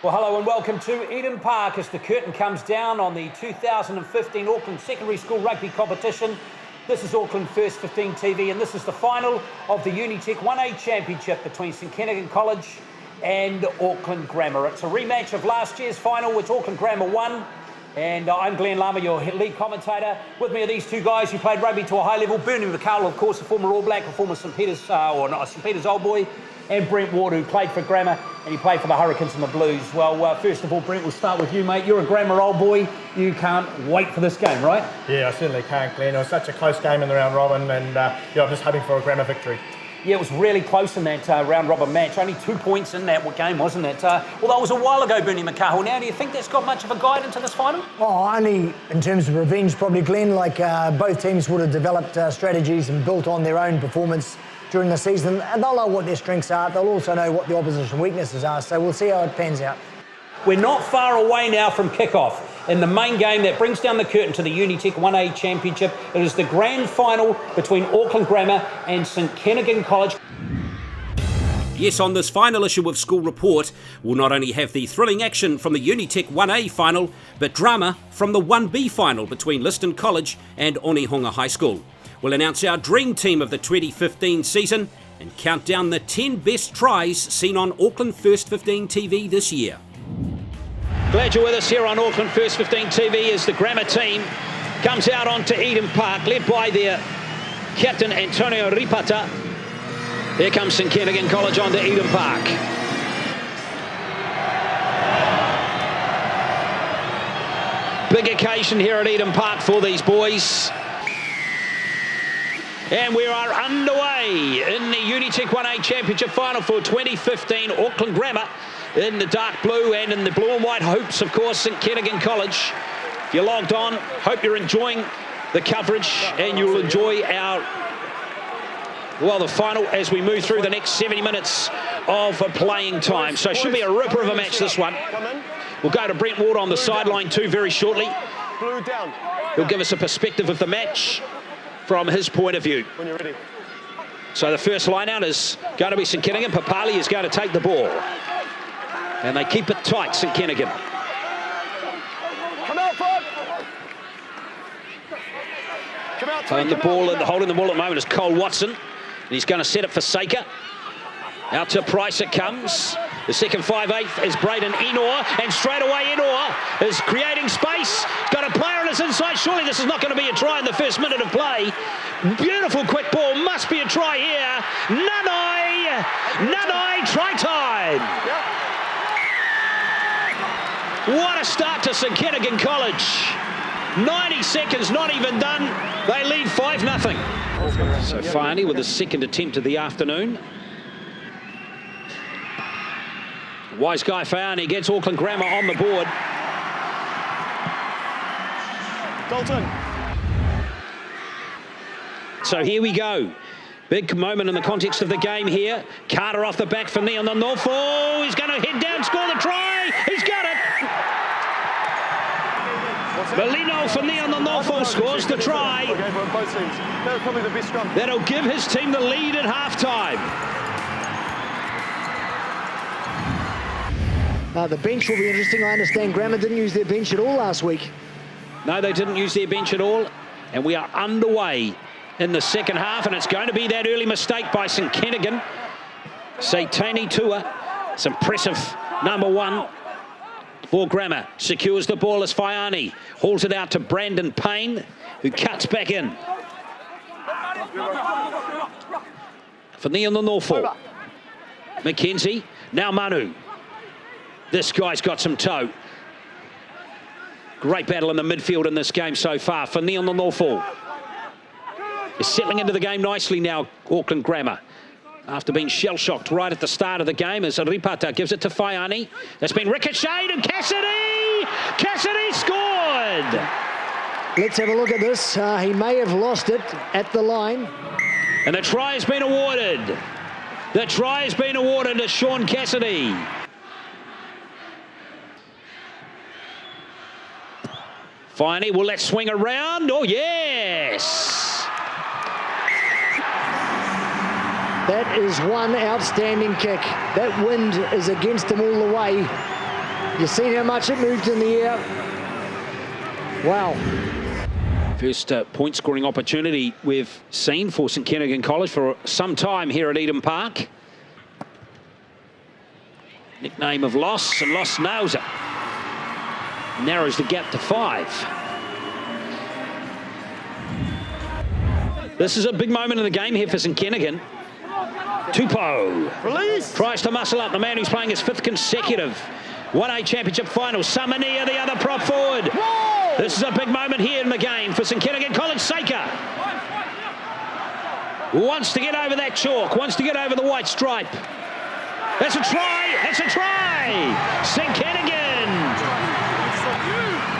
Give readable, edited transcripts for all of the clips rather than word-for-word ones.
Well, hello and welcome to Eden Park as the curtain comes down on the 2015 Auckland Secondary School Rugby Competition. This is Auckland First 15 TV and this is the final of the Unitec 1A Championship between St Kentigern College and Auckland Grammar. It's a rematch of last year's final which Auckland Grammar won. And I'm Glen, Larmer, your lead commentator. With me are these two guys who played rugby to a high level. McCahill, of course, a former All Black, a former St Peter's, St Peter's Old Boy. And Brent, who played for Grammar and he played for the Hurricanes and the Blues. Well, first of all, Brent, we'll start with you, mate. You're a Grammar Old Boy. You can't wait for this game, right? Yeah, I certainly can't, Glenn. It was such a close game in the round robin and I'm just hoping for a Grammar victory. Yeah, it was really close in that round robin match. Only 2 points in that game, wasn't it? Although it was a while ago, McCahill. Now, do you think that's got much of a guide into this final? Oh, only in terms of revenge, probably, Glenn. Like both teams would have developed strategies and built on their own performance during the season. And they'll know what their strengths are. They'll also know what the opposition weaknesses are. So we'll see how it pans out. We're not far away now from kickoff in the main game that brings down the curtain to the Unitec 1A Championship. It is the grand final between Auckland Grammar and St Kentigern College. Yes, on this final issue of School Report, we'll not only have the thrilling action from the Unitec 1A final, but drama from the 1B final between Liston College and Onehunga High School. We'll announce our dream team of the 2015 season and count down the 10 best tries seen on Auckland First 15 TV this year. Glad you're with us here on Auckland First 15 TV as the Grammar team comes out onto Eden Park, led by their captain Antonio Ripata. Here comes St Kentigern College onto Eden Park. Big occasion here at Eden Park for these boys. And we are underway in the Unitec 1A Championship final for 2015 Auckland Grammar in the dark blue and in the blue and white hoops, of course, St Kentigern College. If you're logged on, hope you're enjoying the coverage and you'll enjoy the final as we move through the next 70 minutes of playing time. So it should be a ripper of a match, this one. We'll go to Brent on the sideline too very shortly. He'll give us a perspective of the match from his point of view. When you're ready. So the first line out is going to be St Kentigern. Papali is going to take the ball. And they keep it tight, St Kentigern. Come out, front. Come out, holding the ball at the moment is Cole Watson. And he's going to set it for Saker. Out to Price it comes. The second 5/8 is Braden Enor, and straight away Enor is creating space. Got a player on his inside. Surely this is not going to be a try in the first minute of play. Beautiful quick ball. Must be a try here. Nanai, try time. What a start to St Kentigern College. 90 seconds, not even done. They lead 5-0. So Faiani with his second attempt of the afternoon. Wise guy Faiani gets Auckland Grammar on the board. Dalton. So here we go. Big moment in the context of the game here. Carter off the back for Neon Norfolk. He's going to head down, score the try. He's got it. Molino for Neon Norfolk scores the try. That'll give his team the lead at halftime. The bench will be interesting. I understand Grammar didn't use their bench at all last week. No, they didn't use their bench at all. And we are underway in the second half, and it's going to be that early mistake by St Kentigern. Saitani Tua, it's impressive number one for Grammar. Secures the ball as Faiani hauls it out to Brandon Payne, who cuts back in. For Neon Norfolk. Mackenzie, now Manu. This guy's got some toe. Great battle in the midfield in this game so far for Neon Norfolk. Is settling into the game nicely now, Auckland Grammar. After being shell-shocked right at the start of the game as Ripata gives it to Faiani. That's been ricocheted and Cassidy scored! Let's have a look at this. He may have lost it at the line. And the try has been awarded. The try has been awarded to Sean Cassidy. Faiani, will that swing around? Oh, yes! That is one outstanding kick. That wind is against him all the way. You've seen how much it moved in the air. Wow. First point-scoring opportunity we've seen for St Kentigern College for some time here at Eden Park. Nickname of Loss, and Loss nails it. Narrows the gap to 5. This is a big moment in the game here for St Kentigern. Tupou tries to muscle up the man who's playing his 5th consecutive 1A Championship final. Samania, the other prop forward. Whoa! This is a big moment here in the game for St Kentigern College. Saker wants to get over that chalk, wants to get over the white stripe. That's a try, it's a try! St Kentigern!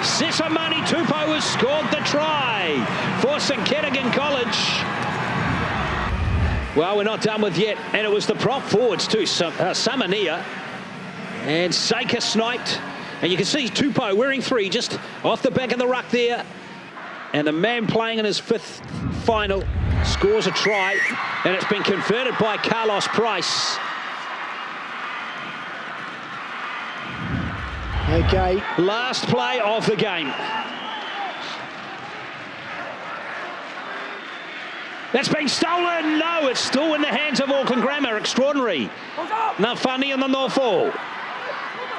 Sesamani Tupou has scored the try for St Kentigern College. Well, we're not done with yet, and it was the prop forwards too, Samania. And Saker sniped, and you can see Tupou wearing 3 just off the back of the ruck there. And the man playing in his 5th final scores a try, and it's been converted by Carlos Price. Okay. Last play of the game. That's been stolen. No, it's still in the hands of Auckland Grammar. Extraordinary. Nafani in the Northall.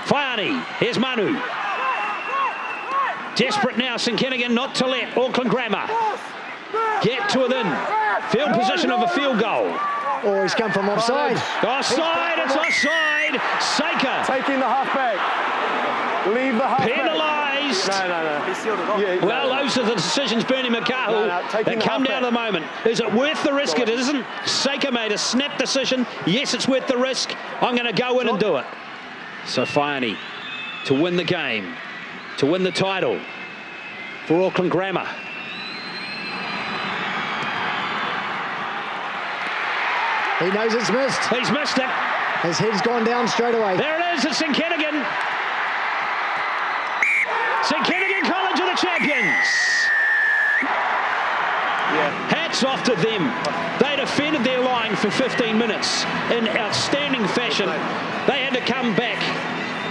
Whaiani, here's Manu. Desperate now, St Kentigern not to let Auckland Grammar get to within field position of a field goal. Oh, he's come from offside. Offside, it's offside. Saker. Taking the halfback. Leave the halfback. Penalised. No. He sealed it off. Yeah, well, those are the decisions, Bernie McCahill, that come down to the moment. Is it worth the risk? It isn't. Saker made a snap decision. Yes, it's worth the risk. I'm going to go in and do it. So Whaiani to win the game, to win the title for Auckland Grammar. He knows it's missed. He's missed it. His head's gone down straight away. There it is, it's St Kentigern. St Kentigern College are the champions. Yeah. Hats off to them. They defended their line for 15 minutes in outstanding fashion. They had to come back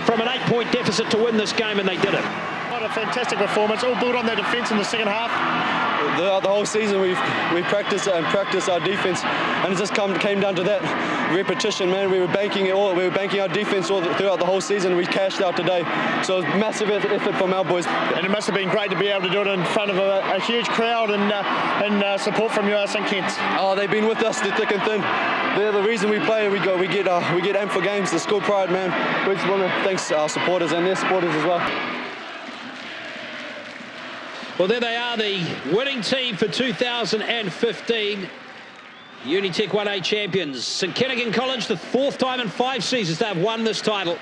from an 8-point deficit to win this game, and they did it. What a fantastic performance, all built on their defence in the second half. The whole season we've practiced our defence, and it just came down to that repetition, man. We were banking our defence throughout the whole season. We cashed out today, so it was massive effort from our boys. And it must have been great to be able to do it in front of a huge crowd and support from your St Kent. Oh, they've been with us through thick and thin. They're the reason we play. We get amped for games. The school pride, man. We just want to thank our supporters and their supporters as well. Well, there they are, the winning team for 2015. Unitec 1A champions. St Kentigern College, the 4th time in 5 seasons they've won this title.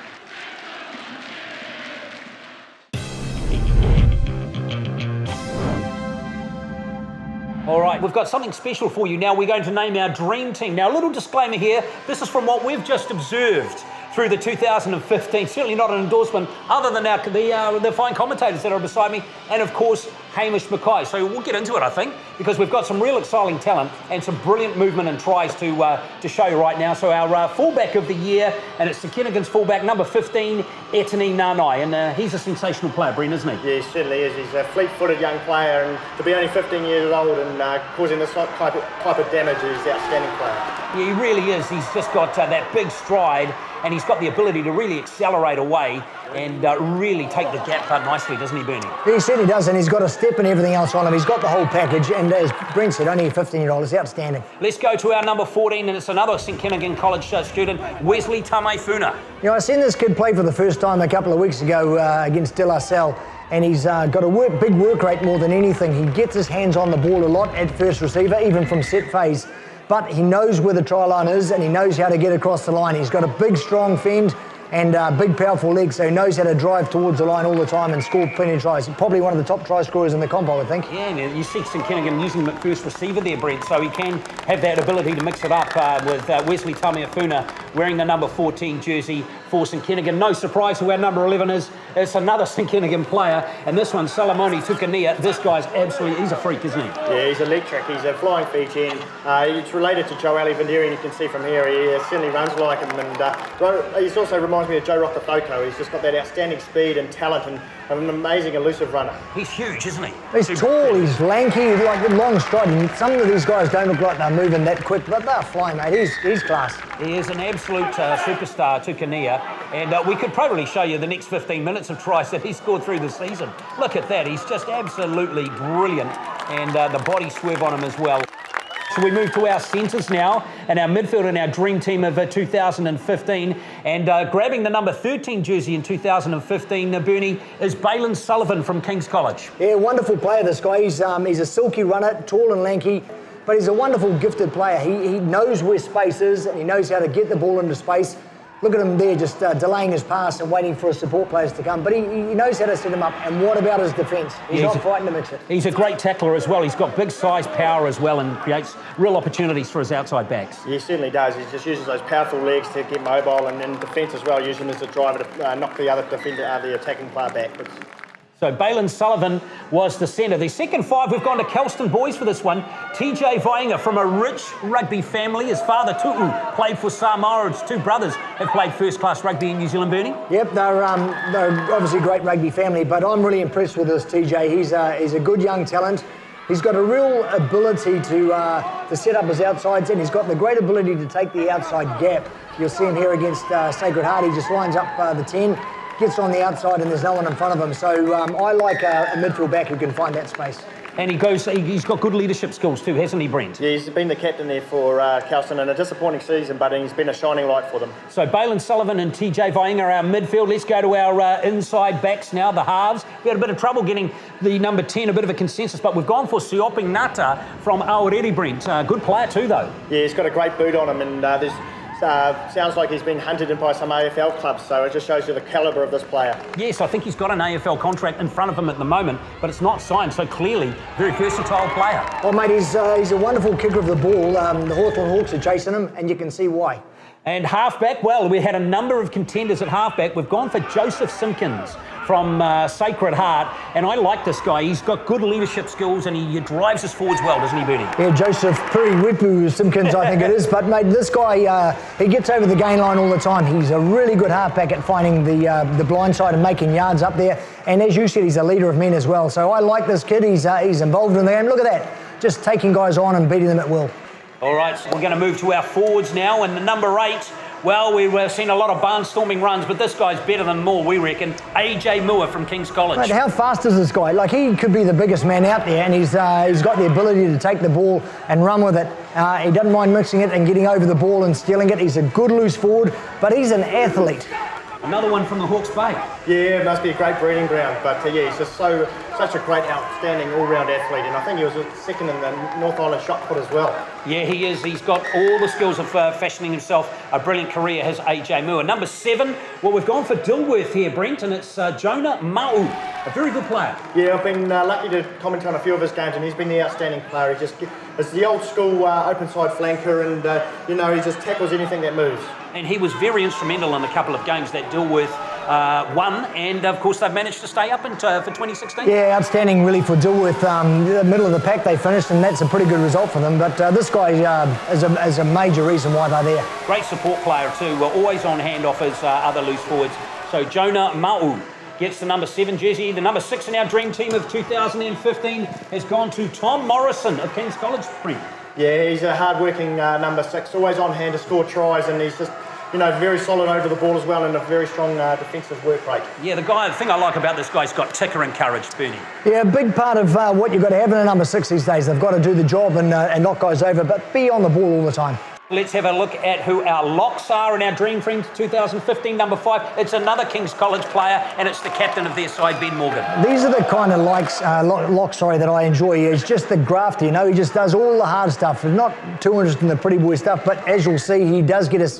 All right, we've got something special for you now. We're going to name our dream team. Now, a little disclaimer here. This is from what we've just observed through the 2015. Certainly not an endorsement, other than the fine commentators that are beside me, and of course Hamish Mackay. So we'll get into it, I think, because we've got some real exciting talent and some brilliant movement and tries to show you right now. So our fullback of the year, and it's St Kentigern's fullback, number 15, Etani Nanai, and he's a sensational player, Brent, isn't he? Yeah, he certainly is. He's a fleet-footed young player, and to be only 15 years old and causing this type of damage, he's an outstanding player. Yeah, he really is. He's just got that big stride, and he's got the ability to really accelerate away and really take the gap cut nicely, doesn't he, Bernie? He certainly does, and he's got a step and everything else on him. He's got the whole package, and as Brent said, only a 15-year-old. It's outstanding. Let's go to our number 14, and it's another St Kentigern College student, Wesley Tamefuna. You know, I seen this kid play for the first time a couple of weeks ago against De La Salle, and he's got a big work rate more than anything. He gets his hands on the ball a lot at first receiver, even from set phase. But he knows where the try line is, and he knows how to get across the line. He's got a big, strong fend and big, powerful legs, so he knows how to drive towards the line all the time and score plenty of tries. He's probably one of the top try scorers in the comp, I would think. Yeah, and you see St Kentigern using him at first receiver there, Brent, so he can have that ability to mix it up with Wesley Tamefuna wearing the number 14 jersey for St Kentigern. No surprise who our number 11 is. It's another St Kentigern player, and this one, Salamoni Tukania. This guy's absolutely, he's a freak, isn't he? Yeah, he's electric. He's a flying feet end. It's related to Joe Ali Vanderi, and you can see from here he certainly runs like him, and he's also reminds me of Joe Rokafoko. He's just got that outstanding speed and talent and an amazing elusive runner. He's huge, isn't he? He's tall, he's lanky, like long stride. And some of these guys don't look like they're moving that quick, but they're flying, mate. He's class. He is an absolute superstar, Tukania, and we could probably show you the next 15 minutes of tries that he scored through the season. Look at that, he's just absolutely brilliant, and the body swerve on him as well. So we move to our centres now, and our midfield and our dream team of 2015, and grabbing the number 13 jersey in 2015, Bernie, is Balin Sullivan from King's College. Yeah, wonderful player, this guy. He's a silky runner, tall and lanky, but he's a wonderful, gifted player. He knows where space is, and he knows how to get the ball into space. Look at him there, just delaying his pass and waiting for his support players to come. But he knows how to set him up. And what about his defence? He's not frightened to mix it. He's a great tackler as well. He's got big size, power as well, and creates real opportunities for his outside backs. He certainly does. He just uses those powerful legs to get mobile, and in defence as well, using him as a driver to knock the other defender, the attacking player backwards. So Balin Sullivan was the centre. The second five, we've gone to Kelston boys for this one. TJ Vaega from a rich rugby family. His father, Tu'u, played for Samoa. His two brothers have played first-class rugby in New Zealand, Bernie. Yep, they're obviously a great rugby family, but I'm really impressed with this TJ. He's a good young talent. He's got a real ability to set up his outsides, and he's got the great ability to take the outside gap. You'll see him here against Sacred Heart. He just lines up the 10. Gets on the outside and there's no one in front of him. So I like a midfield back who can find that space. And he's got good leadership skills too, hasn't he, Brent? Yeah, he's been the captain there for Kelston in a disappointing season, but he's been a shining light for them. So Balin Sullivan and TJ Vaega are our midfield. Let's go to our inside backs now, the halves. We had a bit of trouble getting the number 10, a bit of a consensus, but we've gone for Sioping Ngata from Awarere, Brent. Good player too, though. Yeah, he's got a great boot on him, and sounds like he's been hunted in by some AFL clubs, so it just shows you the calibre of this player. Yes, I think he's got an AFL contract in front of him at the moment, but it's not signed, so clearly very versatile player. Oh, mate, he's a wonderful kicker of the ball. The Hawthorn Hawks are chasing him, and you can see why. And halfback, well, we had a number of contenders at halfback. We've gone for Joseph Simpkins from Sacred Heart, and I like this guy. He's got good leadership skills, and he drives us forwards well, doesn't he, Bernie? Yeah, Joseph Puriwipu Simpkins, I think it is. But, mate, this guy, he gets over the gain line all the time. He's a really good halfback at finding the blind side and making yards up there. And as you said, he's a leader of men as well. So I like this kid. He's involved in the game. Look at that, just taking guys on and beating them at will. All right, so we're going to move to our forwards now, and the number 8, well, we've seen a lot of barnstorming runs, but this guy's better than more, we reckon. AJ Moore from King's College. Mate, how fast is this guy? Like, he could be the biggest man out there, and he's got the ability to take the ball and run with it. He doesn't mind mixing it and getting over the ball and stealing it. He's a good loose forward, but he's an athlete. Another one from the Hawke's Bay. Yeah, it must be a great breeding ground, but yeah, he's just such a great, outstanding all-round athlete, and I think he was second in the North Island shot put as well. Yeah, he is. He's got all the skills of fashioning himself a brilliant career, has AJ Moore. Number 7, well, we've gone for Dilworth here, Brent, and it's Jonah Mau, a very good player. Yeah, I've been lucky to comment on a few of his games, and he's been the outstanding player. It's the old school open side flanker, and he just tackles anything that moves. And he was very instrumental in a couple of games that Dilworth won, and of course they've managed to stay up for 2016. Yeah, outstanding really for Dilworth. The middle of the pack they finished, and that's a pretty good result for them. But this guy is a major reason why they're there. Great support player too, always on hand off his other loose forwards. So Jonah Mau gets the number 7 jersey. The number 6 in our dream team of 2015 has gone to Tom Morrison of King's College. Yeah, he's a hard-working number 6, always on hand to score tries, and he's just very solid over the ball as well, and a very strong defensive work rate. Yeah, the thing I like about this guy's got ticker and courage, Bernie. Yeah, a big part of what you've got to have in a number 6 these days. They've got to do the job and knock guys over, but be on the ball all the time. Let's have a look at who our locks are in our dream team 2015, number 5. It's another King's College player, and it's the captain of their side, Ben Morgan. These are the kind of locks that I enjoy. It's just the grafter, he just does all the hard stuff. He's not too interested in the pretty boy stuff, but as you'll see, he does get his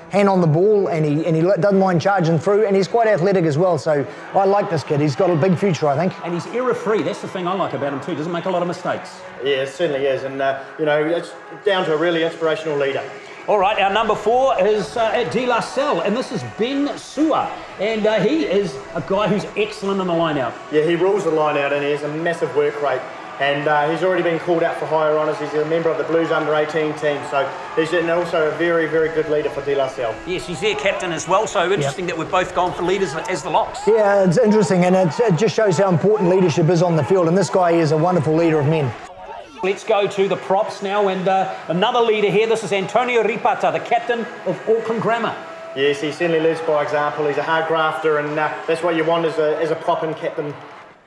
hand on the ball, and he doesn't mind charging through, and he's quite athletic as well. So I like this kid. He's got a big future, I think. And he's error-free. That's the thing I like about him too. Doesn't make a lot of mistakes. Yeah, it certainly is, and it's down to a really inspirational leader. All right, our number 4 is at De La Salle, and this is Ben Sua, and he is a guy who's excellent in the line-out. Yeah, he rules the line-out, and he has a massive work rate. and he's already been called out for higher honours. He's a member of the Blues under-18 team, so he's also a very, very good leader for De La Salle. Yes, he's their captain as well, so interesting that we've both gone for leaders as the locks. Yeah, it's interesting, and it just shows how important leadership is on the field, and this guy is a wonderful leader of men. Let's go to the props now, and another leader here. This is Antonio Ripata, the captain of Auckland Grammar. Yes, he certainly lives by example. He's a hard grafter, and that's what you want as a prop and captain.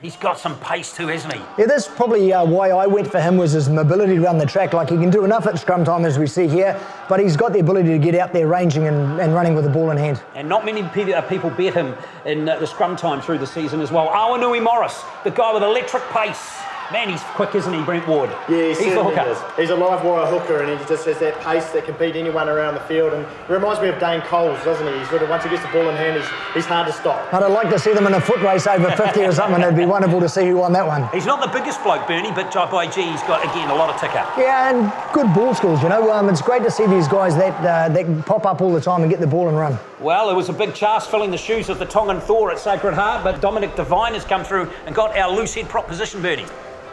He's got some pace too, hasn't he? Yeah, that's probably why I went for him, was his mobility around the track. Like, he can do enough at scrum time, as we see here, but he's got the ability to get out there ranging and running with the ball in hand. And not many people bet him in the scrum time through the season as well. Awanul Morris, the guy with electric pace. Man, he's quick, isn't he, Brent Ward? Yeah, he's the hooker. Is. He's a live wire hooker, and he just has that pace that can beat anyone around the field. And it reminds me of Dane Coles, doesn't he? He's sort of, once he gets the ball in hand, he's hard to stop. I'd like to see them in a foot race over 50 or something. It'd be wonderful to see who won that one. He's not the biggest bloke, Bernie, but by G, he's got, again, a lot of ticker. Yeah, and good ball skills, you know. It's great to see these guys that pop up all the time and get the ball and run. Well, it was a big task filling the shoes of the Tongan Thor at Sacred Heart, but Dominic Devine has come through and got our loose head prop position, Bernie.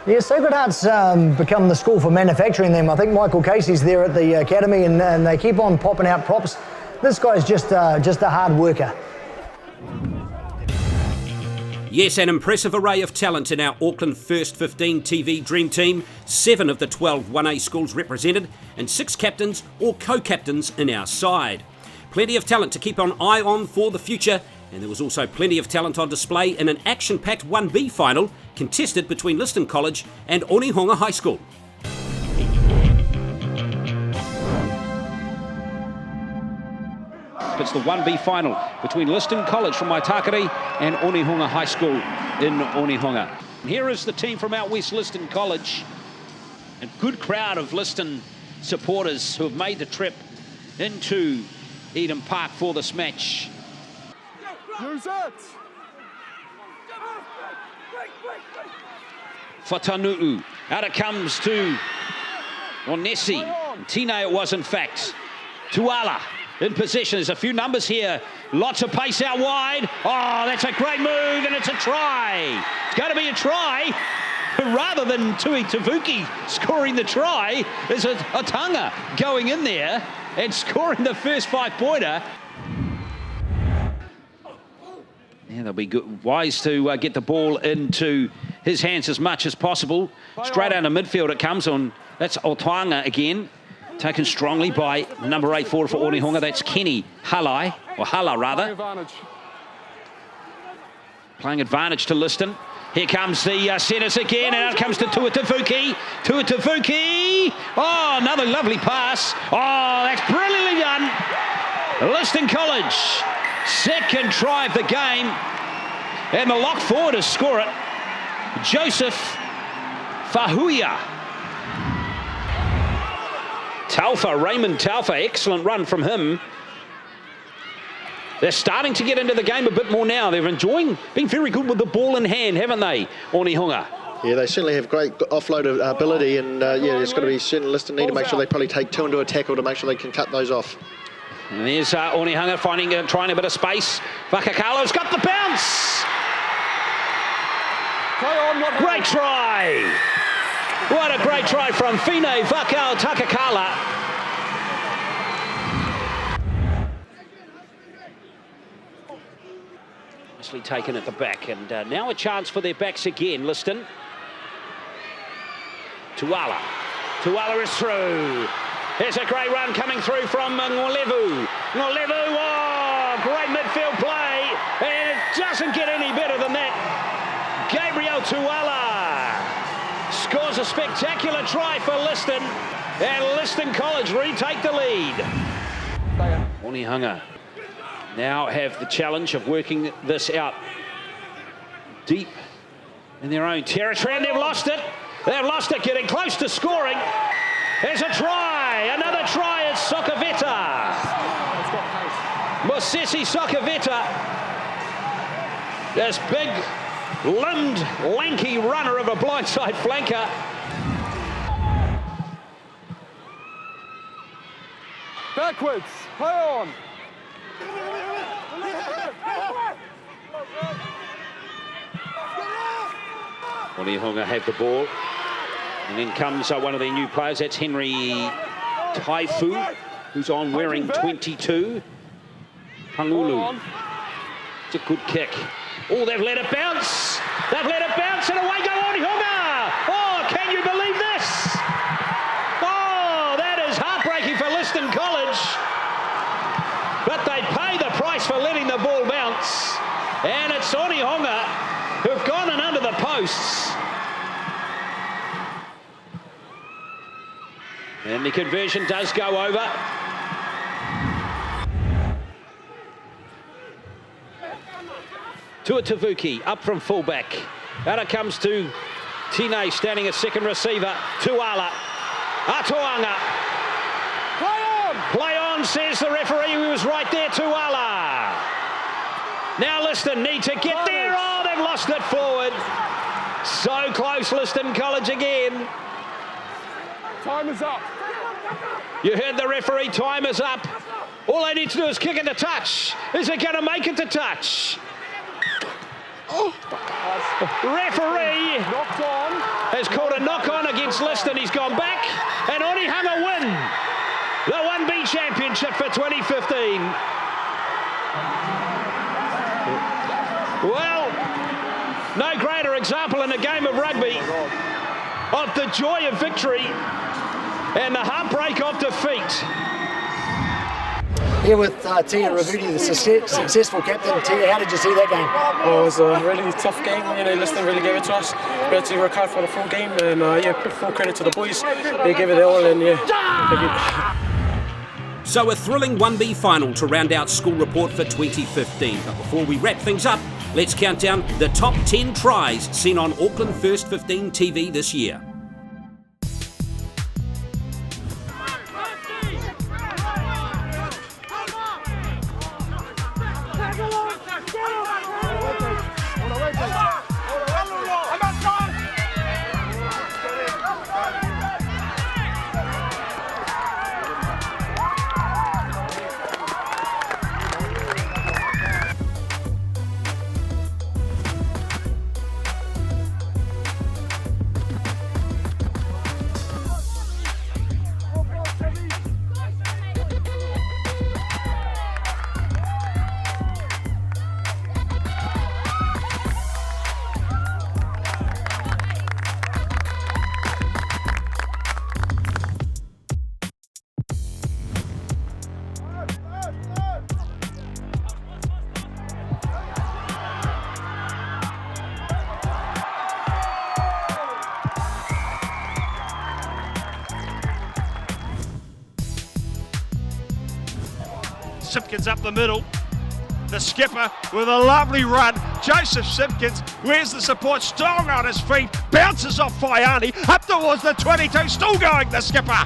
Yeah, Sacred Heart's become the school for manufacturing them. I think Michael Casey's there at the academy, and they keep on popping out props. This guy's just a hard worker. Yes, an impressive array of talent in our Auckland First 15 TV Dream Team. 7 of the 12 1A schools represented, and 6 captains or co-captains in our side. Plenty of talent to keep an eye on for the future, and there was also plenty of talent on display in an action-packed 1B final contested between Liston College and Onehunga High School. It's the 1B final between Liston College from Waitakere and Onehunga High School in Onehunga. Here is the team from out west, Liston College. A good crowd of Liston supporters who have made the trip into Eden Park for this match. Use it! Whatanuu, out it comes to Onesi. Tine it was, in fact. Tuala in possession. There's a few numbers here. Lots of pace out wide. Oh, that's a great move, and it's a try. It's going to be a try. Rather than Tui Tavuki scoring the try, there's a Tanga going in there and scoring the first 5-pointer. Yeah, they'll be good, wise to get the ball into his hands as much as possible. Straight out of midfield it comes on. That's Otanga again. Taken strongly by the number 8 forward for Onehunga. That's Kenny Halai, or Hala rather. Playing advantage to Liston. Here comes the centres again, and out comes to Tuatavuki. Tuatavuki! Oh, another lovely pass. Oh, that's brilliantly done. Liston College, second try of the game. And the lock forward to score it, Joseph Fahuia. Taufa, Raymond Taufa, excellent run from him. They're starting to get into the game a bit more now. They're enjoying being very good with the ball in hand, haven't they, Onehunga? Yeah, they certainly have great offload ability, and yeah, it's got to be certain Liston need to make sure they probably take 2 into a tackle to make sure they can cut those off. And there's Onehunga trying a bit of space. Vakakalo's got the bounce. Great try. What a great try from Fine Vakao Takakala. Nicely taken at the back, and now a chance for their backs again, Liston. Tuala. Tuala is through. Here's a great run coming through from Ngolevu. Ngolevu, oh, great midfield play, and it doesn't get any better than that. Gabriel Tuala scores a spectacular try for Liston, and Liston College retake the lead. Onehunga now have the challenge of working this out deep in their own territory, and they've lost it. They've lost it, getting close to scoring. There's a try, another try at Sokaveta. Mosesi Sokaveta, this big limbed, lanky runner of a blindside flanker. Backwards, play on. Onehunga have the ball. And then comes one of their new players, that's Henry Taifu, who's on wearing 22. Hangulu. It's a good kick. Oh, they've let it bounce. They've let it bounce, and away go Onehunga. Oh, can you believe this? Oh, that is heartbreaking for Liston College. But they pay the price for letting the ball bounce. And it's Onehunga who've gone in under the posts. And the conversion does go over. Tavuki up from fullback. Out it comes to Tine standing as second receiver. Tuala. Atoanga. Play on! Play on, says the referee who was right there, Tuala. Now Liston need to get there. Oh, they've lost it forward. So close, Liston College again. Time is up. You heard the referee, time is up. All they need to do is kick it to touch. Is it going to make it to touch? Oh. Referee has called a knock-on against Liston. He's gone back, and Onehunga win the 1B championship for 2015. Well, no greater example in a game of rugby of the joy of victory and the heartbreak of defeat. Here with Tia Ravudi, the successful captain. Tia, how did you see that game? Well, it was a really tough game. You know, Liston really gave it to us. We had to work hard for the full game, and full credit to the boys. They gave it their all, and So a thrilling 1B final to round out school report for 2015. But before we wrap things up, let's count down the top 10 tries seen on Auckland First 15 TV this year. Simpkins up the middle. The skipper with a lovely run. Joseph Simpkins, where's the support? Strong on his feet. Bounces off Faiani. Up towards the 22. Still going, the skipper.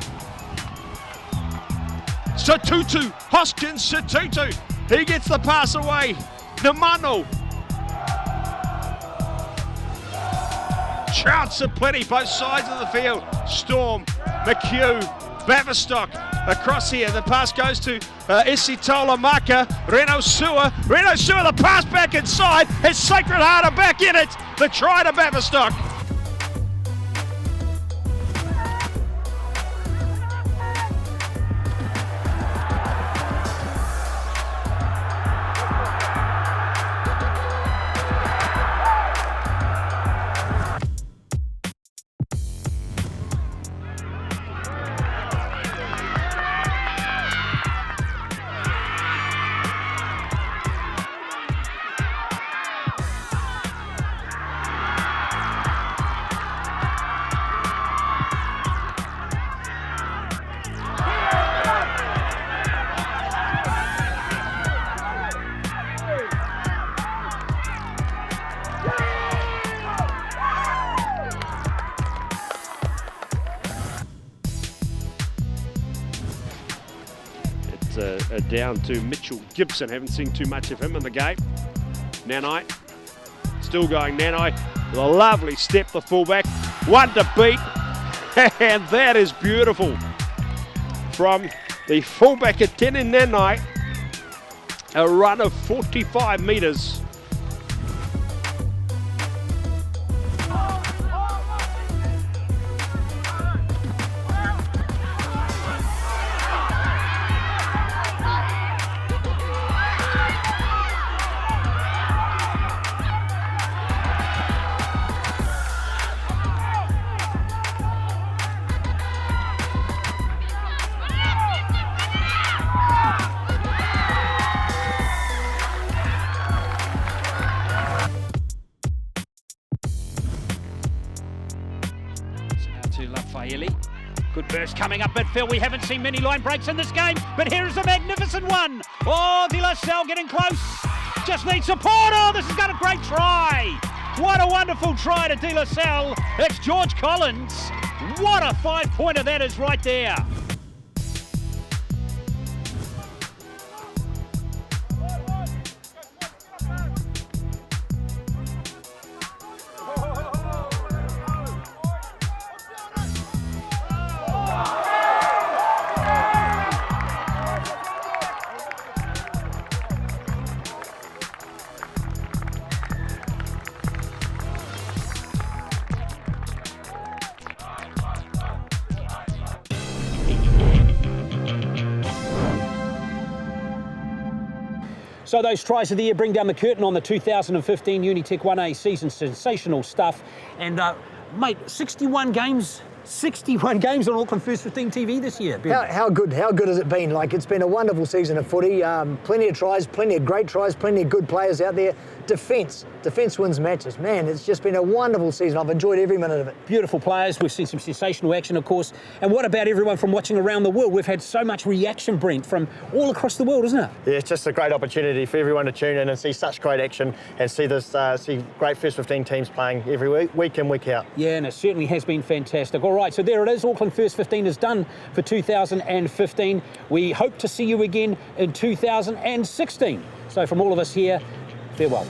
Satutu. Hoskins Satutu. He gets the pass away. Namano. Chance of plenty, both sides of the field. Storm, McCahill, Baverstock. Across here, the pass goes to Isitola Maka, Reno Sua, the pass back inside, it's Sacred Heart are back in it, the try to Baverstock. Down to Mitchell Gibson. Haven't seen too much of him in the game. Nanai, still going Nanai with a lovely step, the fullback. One to beat, and that is beautiful. From the fullback at 10 in Nanai, a run of 45 metres. Burst coming up midfield. We haven't seen many line breaks in this game, but here's a magnificent one. Oh, De La Salle getting close. Just needs support. Oh, this has got a great try. What a wonderful try to De La Salle. It's George Collins. What a 5-pointer that is right there. So those tries of the year bring down the curtain on the 2015 Unitec 1A season. Sensational stuff. And mate, 61 games on Auckland First 15 TV this year. How good has it been? Like, it's been a wonderful season of footy. Plenty of tries, plenty of great tries, plenty of good players out there. Defence wins matches. Man, it's just been a wonderful season. I've enjoyed every minute of it. Beautiful players. We've seen some sensational action, of course. And what about everyone from watching around the world? We've had so much reaction, Brent, from all across the world, isn't it? Yeah, it's just a great opportunity for everyone to tune in and see such great action and see see great First 15 teams playing every week in, week out. Yeah, and it certainly has been fantastic. All right, so there it is. Auckland First 15 is done for 2015. We hope to see you again in 2016. So from all of us here, farewell.